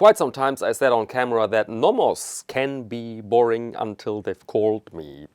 Quite sometimes I said on camera that Nomos can be boring until they've called me.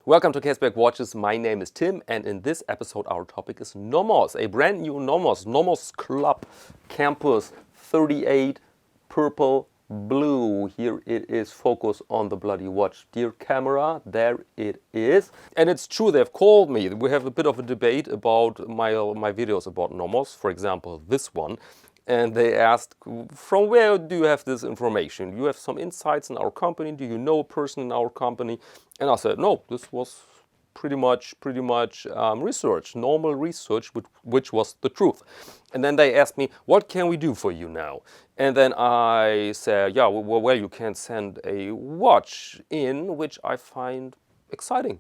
Welcome to Caseback Watches. My name is Tim, and in this episode our topic is Nomos, a brand new Nomos Club Campus 38 purple blue. Here it is, focus on the bloody watch. Dear camera, there it is. And it's true, they've called me. We have a bit of a debate about my videos about Nomos, for example this one. And they asked, from where do you have this information? Do you have some insights in our company? Do you know a person in our company? And I said, no, this was pretty much research, normal research, which was the truth. And then they asked me, what can we do for you now? And then I said, yeah, well, you can send a watch in, which I find exciting.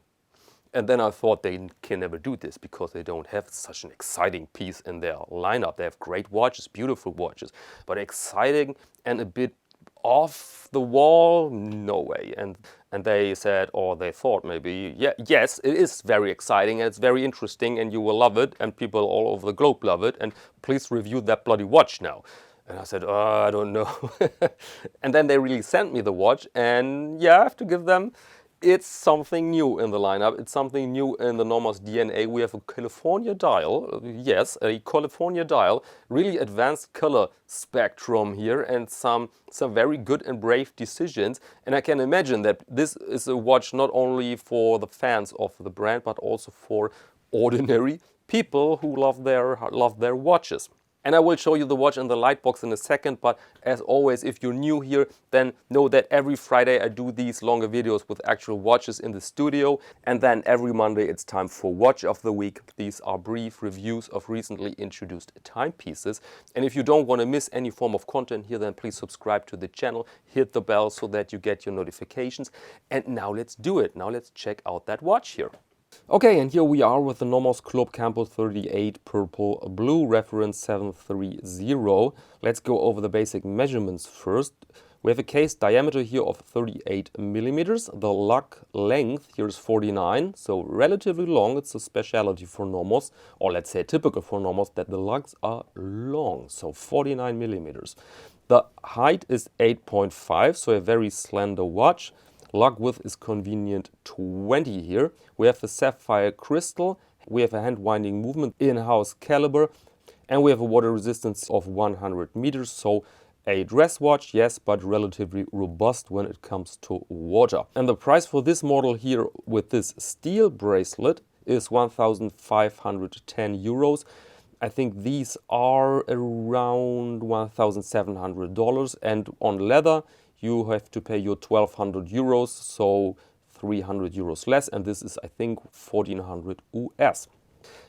And then I thought they can never do this because they don't have such an exciting piece in their lineup. They have great watches, beautiful watches, but exciting and a bit off the wall, no way. And they said, or they thought maybe, yeah, yes, it is very exciting and it's very interesting and you will love it and people all over the globe love it, and please review that bloody watch now. And I said, I don't know. And then they really sent me the watch, and yeah, I have to give them, it's something new in the lineup. It's something new in the Nomos DNA. We have a California dial, yes, a California dial, really advanced color spectrum here, and some very good and brave decisions. And I can imagine that this is a watch not only for the fans of the brand, but also for ordinary people who love their watches. And I will show you the watch in the light box in a second, but as always, if you're new here, then know that every Friday I do these longer videos with actual watches in the studio, and then every Monday it's time for Watch of the Week. These are brief reviews of recently introduced timepieces. And if you don't want to miss any form of content here, then please subscribe to the channel, hit the bell so that you get your notifications. And now let's do it. Now let's check out that watch here. Okay, and here we are with the Nomos Club Campus 38 purple blue, reference 730. Let's go over the basic measurements first. We have a case diameter here of 38 millimeters. The lug length here is 49, so relatively long. It's a specialty for Nomos, or let's say typical for Nomos, that the lugs are long, so 49 millimeters. The height is 8.5, so a very slender watch. Lug width is convenient 20 here. We have the sapphire crystal, we have a hand winding movement, in-house caliber, and we have a water resistance of 100 meters. So a dress watch, yes, but relatively robust when it comes to water. And the price for this model here with this steel bracelet is 1,510 euros. I think these are around $1,700, and on leather you have to pay your 1,200 euros, so 300 euros less, and this is, I think, 1,400 US.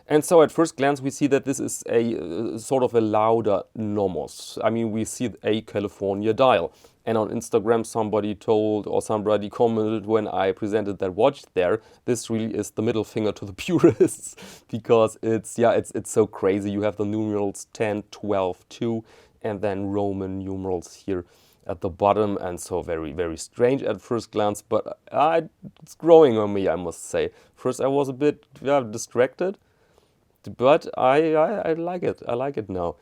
And so at first glance we see that this is a sort of a louder Nomos. I mean, we see a California dial. And on Instagram somebody commented when I presented that watch there, this really is the middle finger to the purists, because it's so crazy. You have the numerals 10, 12, 2, and then Roman numerals here at the bottom, and so very, very strange at first glance, but it's growing on me, I must say. First I was a bit distracted, but I like it. I like it now.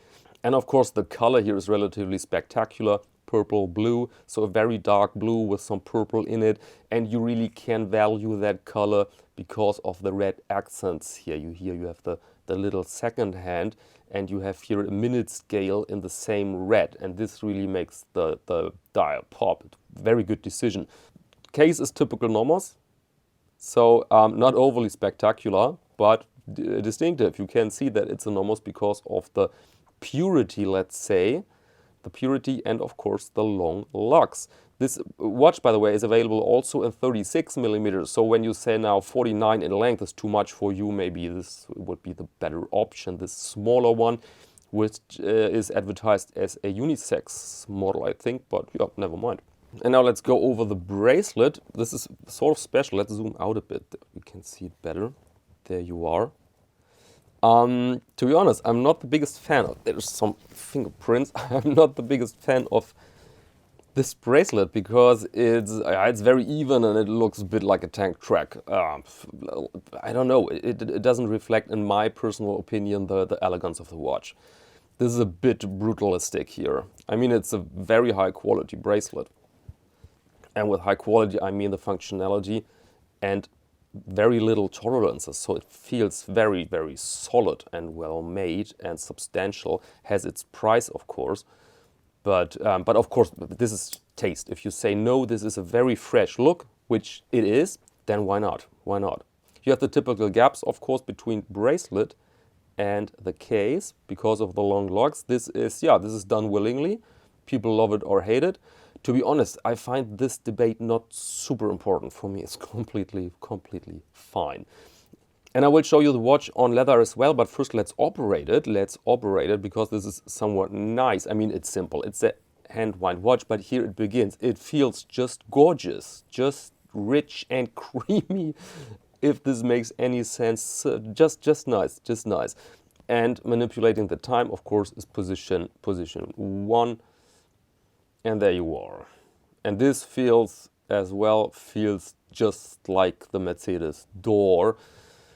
And of course the color here is relatively spectacular. Purple blue, so a very dark blue with some purple in it, and you really can value that color because of the red accents here. You have the little second hand, and you have here a minute scale in the same red, and this really makes the dial pop. Very good decision. Case is typical Nomos, so not overly spectacular, but distinctive. You can see that it's a Nomos because of the purity, let's say, the purity, and of course the long lugs. This watch, by the way, is available also in 36 millimeters. So when you say now 49 in length is too much for you, maybe this would be the better option. This smaller one, which is advertised as a unisex model, I think, but yeah, never mind. And now let's go over the bracelet. This is sort of special. Let's zoom out a bit. You can see it better. There you are. To be honest, I'm not the biggest fan of, there's some fingerprints. I'm not the biggest fan of this bracelet because it's very even and it looks a bit like a tank track. I don't know, it doesn't reflect, in my personal opinion, the elegance of the watch. This is a bit brutalistic here. I mean, it's a very high quality bracelet. And with high quality, I mean the functionality and very little tolerances. So it feels very, very solid and well made and substantial. Has its price, of course. But of course, this is taste. If you say, no, this is a very fresh look, which it is, then why not? Why not? You have the typical gaps, of course, between bracelet and the case because of the long locks. This is done willingly. People love it or hate it. To be honest, I find this debate not super important. For me, it's completely fine. And I will show you the watch on leather as well, but first let's operate it. Let's operate it because this is somewhat nice. I mean, it's simple. It's a hand-wind watch, but here it begins. It feels just gorgeous, just rich and creamy, if this makes any sense. Just nice, just nice. And manipulating the time, of course, is position 1. And there you are. And this feels just like the Mercedes door.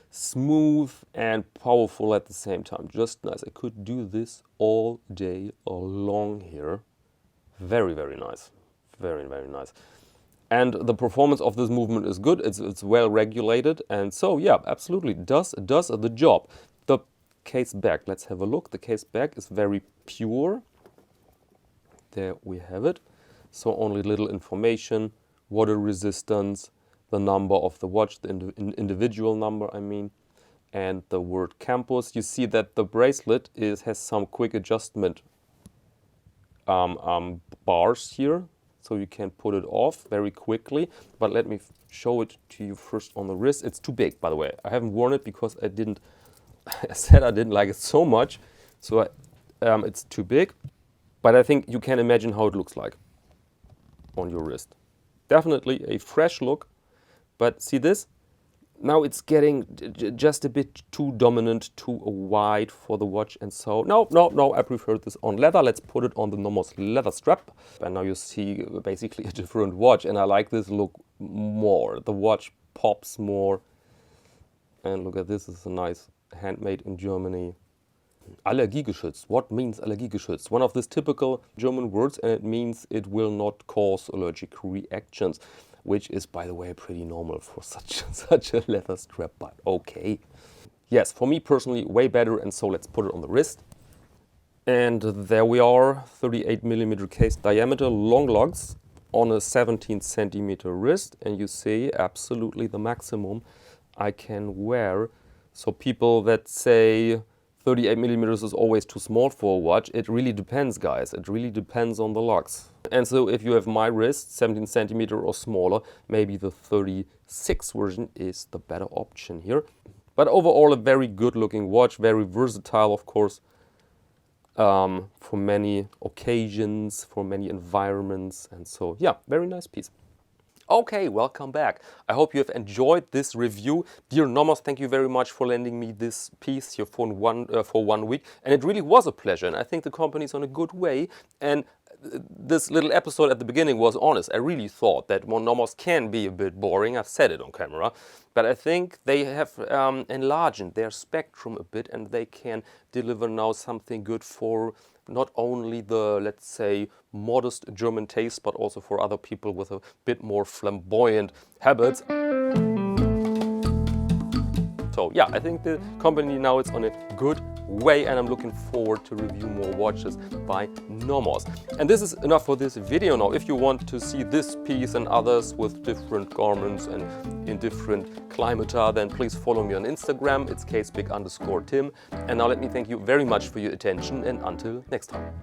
Smooth and powerful at the same time. Just nice. I could do this all day long here. Very, very nice. Very, very nice. And the performance of this movement is good. It's well regulated. And so, yeah, absolutely does the job. The case back, let's have a look. The case back is very pure. There we have it. So only little information, water resistance, the number of the watch, the individual number, I mean, and the word campus. You see that the bracelet has some quick adjustment bars here, so you can put it off very quickly. But let me show it to you first on the wrist. It's too big, by the way. I haven't worn it because I said I didn't like it so much, so it's too big. But I think you can imagine how it looks like on your wrist. Definitely a fresh look. But see this? Now it's getting just a bit too dominant, too wide for the watch. And so, no, I prefer this on leather. Let's put it on the Nomos leather strap. And now you see basically a different watch. And I like this look more. The watch pops more. And look at this. This is a nice handmade in Germany. Allergiegeschützt. What means allergiegeschützt? One of these typical German words, and it means it will not cause allergic reactions, which is, by the way, pretty normal for such a leather strap, but okay. Yes, for me personally, way better, and so let's put it on the wrist. And there we are, 38mm case diameter, long lugs on a 17cm wrist, and you see absolutely the maximum I can wear. So people that say 38mm is always too small for a watch, it really depends, guys. It really depends on the lugs. And so if you have my wrist, 17cm or smaller, maybe the 36 version is the better option here. But overall, a very good looking watch, very versatile, of course, for many occasions, for many environments. And so, yeah, very nice piece. Okay, welcome back. I hope you have enjoyed this review. Dear Nomos, thank you very much for lending me this piece here for 1 week. And it really was a pleasure. And I think the company's on a good way. And this little episode at the beginning was honest. I really thought that Nomos can be a bit boring. I've said it on camera. But I think they have enlarged their spectrum a bit, and they can deliver now something good for not only the, let's say, modest German taste, but also for other people with a bit more flamboyant habits. So yeah, I think the company now is on a good way, and I'm looking forward to review more watches by Nomos. And this is enough for this video now. If you want to see this piece and others with different garments and in different climata, then please follow me on Instagram. It's caseback_Tim. And now let me thank you very much for your attention, and until next time.